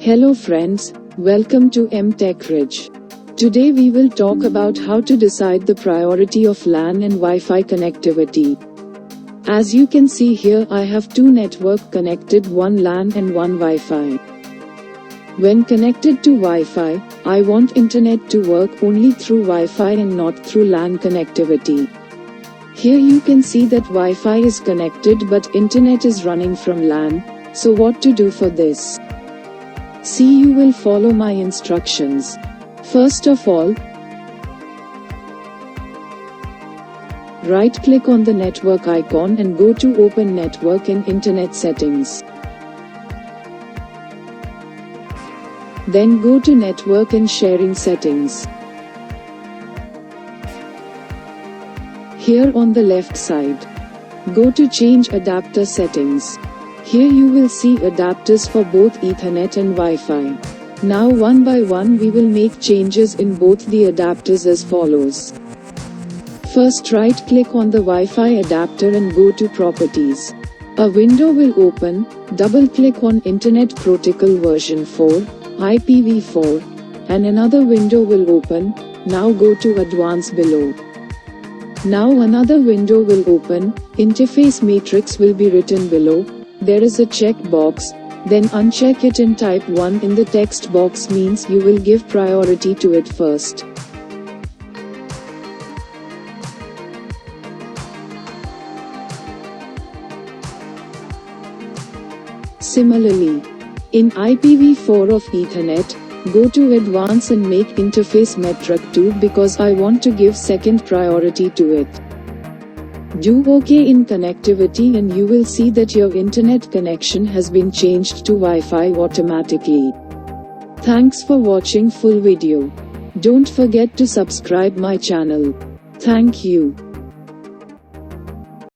Hello friends, welcome to M-TechRidge. Today we will talk about how to decide the priority of LAN and Wi-Fi connectivity. As you can see here, I have two network connected, one LAN and one Wi-Fi. When connected to Wi-Fi, I want internet to work only through Wi-Fi and not through LAN connectivity. Here you can see that Wi-Fi is connected but internet is running from LAN, so what to do for this? See, you will follow my instructions. First of all, right-click on the network icon and go to Open Network and Internet Settings. Then go to Network and Sharing Settings. Here on the left side, go to Change Adapter Settings. Here you will see adapters for both Ethernet and Wi-Fi. Now one by one we will make changes in both the adapters as follows. First, right-click on the Wi-Fi adapter and go to Properties. A window will open, double-click on Internet Protocol version 4, IPv4, and another window will open. Now go to Advanced below. Now another window will open, Interface Matrix will be written below. There is a check box, then uncheck it and type 1 in the text box, means you will give priority to it first. Similarly, in IPv4 of Ethernet, go to Advanced and make Interface Metric 2 because I want to give second priority to it. Do OK in connectivity and you will see that your internet connection has been changed to Wi-Fi automatically. Thanks for watching full video. Don't forget to subscribe my channel. Thank you.